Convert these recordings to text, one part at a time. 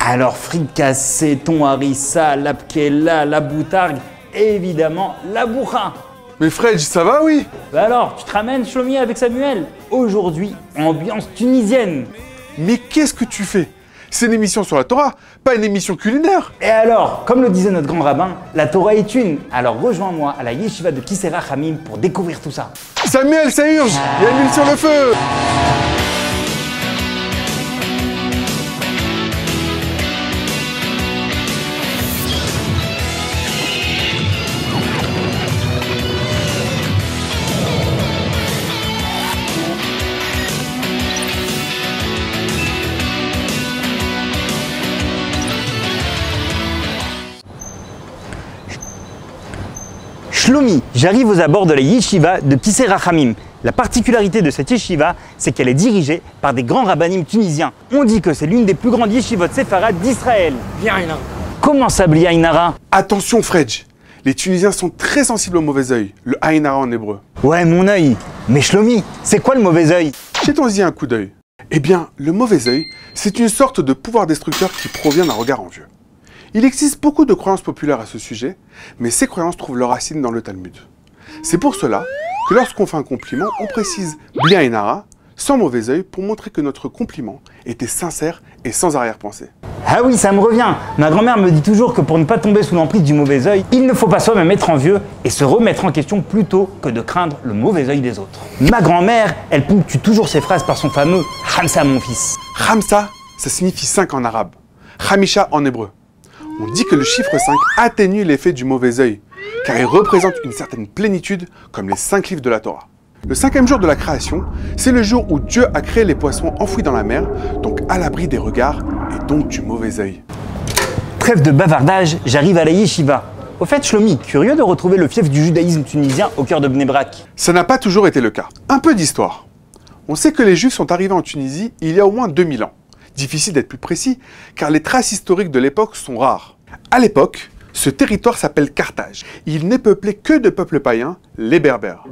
Alors fricassé, thon harissa, la pkela, la boutargue et évidemment la bourra. Mais Fred, ça va, oui? Bah alors, tu te ramènes Shlomi avec Samuel? Aujourd'hui, ambiance tunisienne. Mais qu'est-ce que tu fais? C'est une émission sur la Torah, pas une émission culinaire. Et alors, comme le disait notre grand rabbin, la Torah est une. Alors rejoins-moi à la yeshiva de Kisera Hamim pour découvrir tout ça. Samuel, ça urge, il y a une huile sur le feu. Shlomi, j'arrive aux abords de la yeshiva de Kisera Hamim. La particularité de cette yeshiva, c'est qu'elle est dirigée par des grands rabbinim tunisiens. On dit que c'est l'une des plus grandes yeshivot séfarades d'Israël. Bien, Inara. Comment ça, Bli Ainara? Attention, Fred, les Tunisiens sont très sensibles au mauvais œil, le Aïn Hara en hébreu. Ouais, mon œil. Mais Shlomi, c'est quoi le mauvais œil? Jetons-y un coup d'œil. Eh bien, le mauvais œil, c'est une sorte de pouvoir destructeur qui provient d'un regard envieux. Il existe beaucoup de croyances populaires à ce sujet, mais ces croyances trouvent leur racine dans le Talmud. C'est pour cela que lorsqu'on fait un compliment, on précise Bli Aïn Hara, sans mauvais œil, pour montrer que notre compliment était sincère et sans arrière-pensée. Ah oui, ça me revient. Ma grand-mère me dit toujours que pour ne pas tomber sous l'emprise du mauvais œil, il ne faut pas soi-même être envieux et se remettre en question plutôt que de craindre le mauvais œil des autres. Ma grand-mère, elle ponctue toujours ses phrases par son fameux « Hamsa, mon fils ». Hamsa, ça signifie 5 en arabe. Hamisha en hébreu. On dit que le chiffre 5 atténue l'effet du mauvais œil, car il représente une certaine plénitude comme les 5 livres de la Torah. Le 5e jour de la création, c'est le jour où Dieu a créé les poissons enfouis dans la mer, donc à l'abri des regards et donc du mauvais œil. Trêve de bavardage, j'arrive à la yeshiva. Au fait, Shlomi, curieux de retrouver le fief du judaïsme tunisien au cœur de Bnei Brak. Ça n'a pas toujours été le cas. Un peu d'histoire. On sait que les Juifs sont arrivés en Tunisie il y a au moins 2000 ans. Difficile d'être plus précis, car les traces historiques de l'époque sont rares. À l'époque, ce territoire s'appelle Carthage. Il n'est peuplé que de peuples païens, les Berbères.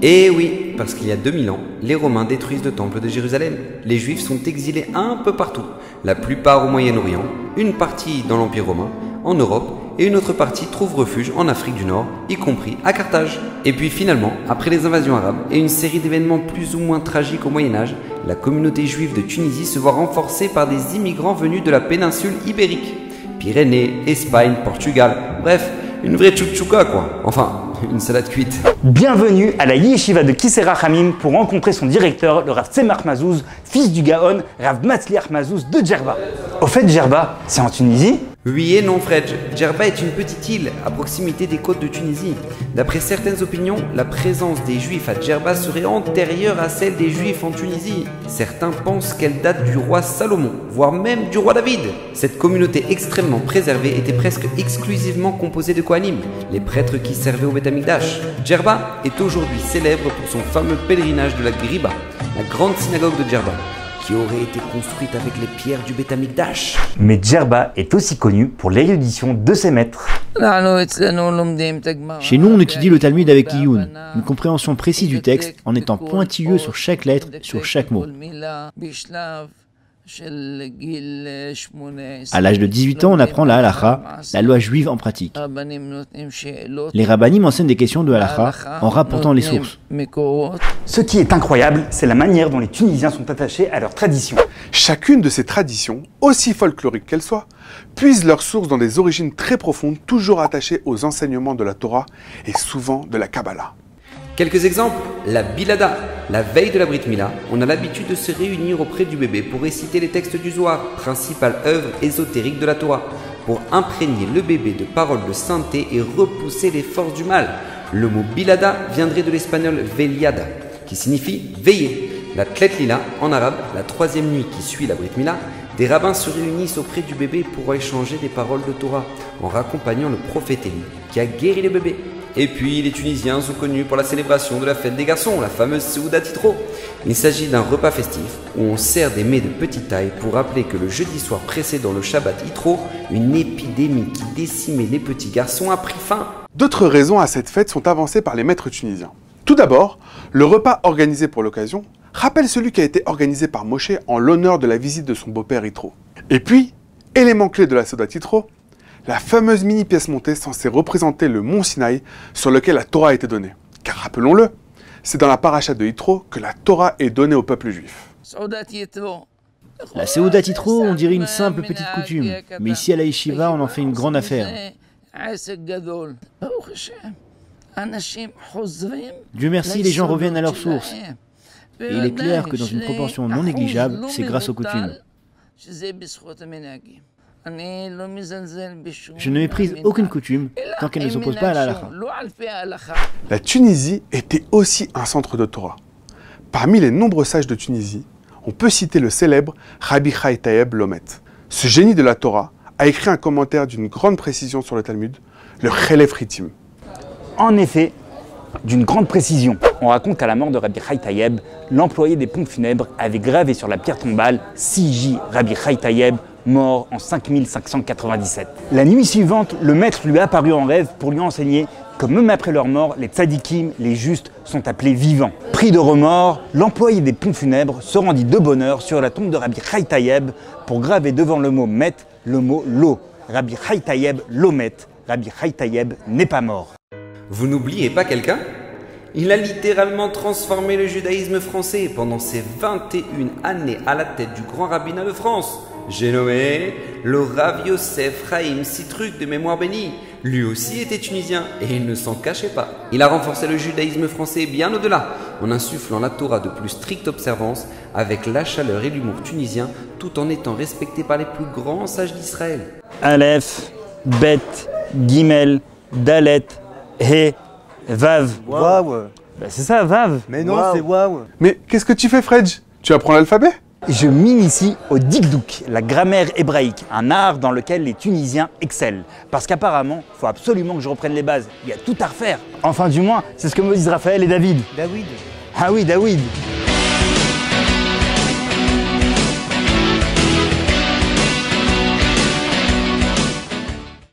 Et oui, parce qu'il y a 2000 ans, les Romains détruisent le temple de Jérusalem. Les Juifs sont exilés un peu partout, la plupart au Moyen-Orient, une partie dans l'Empire romain, en Europe, et une autre partie trouve refuge en Afrique du Nord, y compris à Carthage. Et puis finalement, après les invasions arabes et une série d'événements plus ou moins tragiques au Moyen-Âge, la communauté juive de Tunisie se voit renforcée par des immigrants venus de la péninsule ibérique. Pyrénées, Espagne, Portugal, bref, une vraie tchouk-tchouka quoi. Enfin, une salade cuite. Bienvenue à la yeshiva de Kisera Hamim pour rencontrer son directeur, le Rav Tzemach Mazouz, fils du Gaon, Rav Matzliach Mazouz de Djerba. Au fait, Djerba, c'est en Tunisie? Oui et non Fred, Djerba est une petite île à proximité des côtes de Tunisie. D'après certaines opinions, la présence des Juifs à Djerba serait antérieure à celle des Juifs en Tunisie. Certains pensent qu'elle date du roi Salomon, voire même du roi David. Cette communauté extrêmement préservée était presque exclusivement composée de Kohanim, les prêtres qui servaient au Beth Amikdash. Djerba est aujourd'hui célèbre pour son fameux pèlerinage de la Griba, la grande synagogue de Djerba, qui aurait été construite avec les pierres du Beth Amikdash. Mais Djerba est aussi connu pour l'érudition de ses maîtres. Chez nous, on étudie le Talmud avec Iyun, une compréhension précise du texte en étant pointilleux sur chaque lettre, sur chaque mot. À l'âge de 18 ans, on apprend la halakha, la loi juive en pratique. Les rabbanim enseignent des questions de halakha en rapportant les sources. Ce qui est incroyable, c'est la manière dont les Tunisiens sont attachés à leurs traditions. Chacune de ces traditions, aussi folkloriques qu'elles soient, puise leur source dans des origines très profondes, toujours attachées aux enseignements de la Torah et souvent de la Kabbalah. Quelques exemples, la Bilada. La veille de la Brit Mila, on a l'habitude de se réunir auprès du bébé pour réciter les textes du Zohar, principale œuvre ésotérique de la Torah, pour imprégner le bébé de paroles de sainteté et repousser les forces du mal. Le mot Bilada viendrait de l'espagnol veliada, qui signifie veiller. La Tlet Lila, en arabe, la troisième nuit qui suit la Brit Mila, des rabbins se réunissent auprès du bébé pour échanger des paroles de Torah, en raccompagnant le prophète Élie, qui a guéri le bébé. Et puis, les Tunisiens sont connus pour la célébration de la fête des garçons, la fameuse Seuda Titro. Il s'agit d'un repas festif où on sert des mets de petite taille pour rappeler que le jeudi soir précédent le Shabbat Yitro, une épidémie qui décimait les petits garçons a pris fin. D'autres raisons à cette fête sont avancées par les maîtres tunisiens. Tout d'abord, le repas organisé pour l'occasion rappelle celui qui a été organisé par Moshe en l'honneur de la visite de son beau-père Yitro. Et puis, Élément clé de la Seudat Yitro, la fameuse mini-pièce montée censée représenter le mont Sinaï sur lequel la Torah a été donnée. Car rappelons-le, c'est dans la paracha de Yitro que la Torah est donnée au peuple juif. La Seudat Yitro, on dirait une simple petite coutume, mais ici à la Yeshiva, on en fait une grande affaire. Dieu merci, les gens reviennent à leur source. Et il est clair que dans une proportion non négligeable, c'est grâce aux coutumes. Je ne méprise aucune coutume tant qu'elle ne s'oppose pas à la halakha. La Tunisie était aussi un centre de Torah. Parmi les nombreux sages de Tunisie, on peut citer le célèbre Rabbi Chai Taïeb Lomet. Ce génie de la Torah a écrit un commentaire d'une grande précision sur le Talmud, le Chelef Ritim. En effet, d'une grande précision. On raconte qu'à la mort de Rabbi Chai Taïeb, l'employé des pompes funèbres avait gravé sur la pierre tombale 6J Rabbi Chai Taïeb, mort en 5597. La nuit suivante, le maître lui apparut en rêve pour lui enseigner que même après leur mort, les tzadikim, les justes, sont appelés vivants. Pris de remords, l'employé des pompes funèbres se rendit de bonne heure sur la tombe de Rabbi Chai Taïeb pour graver devant le mot Met le mot Lo. Rabbi Chai Taïeb Lomet. Rabbi Chai Taïeb n'est pas mort. Vous n'oubliez pas quelqu'un? Il a littéralement transformé le judaïsme français pendant ses 21 années à la tête du grand rabbinat de France. J'ai nommé le Rav Yosef Chaim Sitruk de mémoire bénie. Lui aussi était tunisien et il ne s'en cachait pas. Il a renforcé le judaïsme français bien au-delà, en insufflant la Torah de plus stricte observance avec la chaleur et l'humour tunisien, tout en étant respecté par les plus grands sages d'Israël. Aleph, Bet, Gimel, Dalet, He, Vav. Waouh. C'est ça, Vav. Mais non, c'est waouh. Mais qu'est-ce que tu fais, Fredj? Tu apprends l'alphabet? Je m'initie au dikdouk, la grammaire hébraïque, un art dans lequel les Tunisiens excellent. Parce qu'apparemment, il faut absolument que je reprenne les bases. Il y a tout à refaire. Enfin, du moins, c'est ce que me disent Raphaël et David. David. Ah oui, David.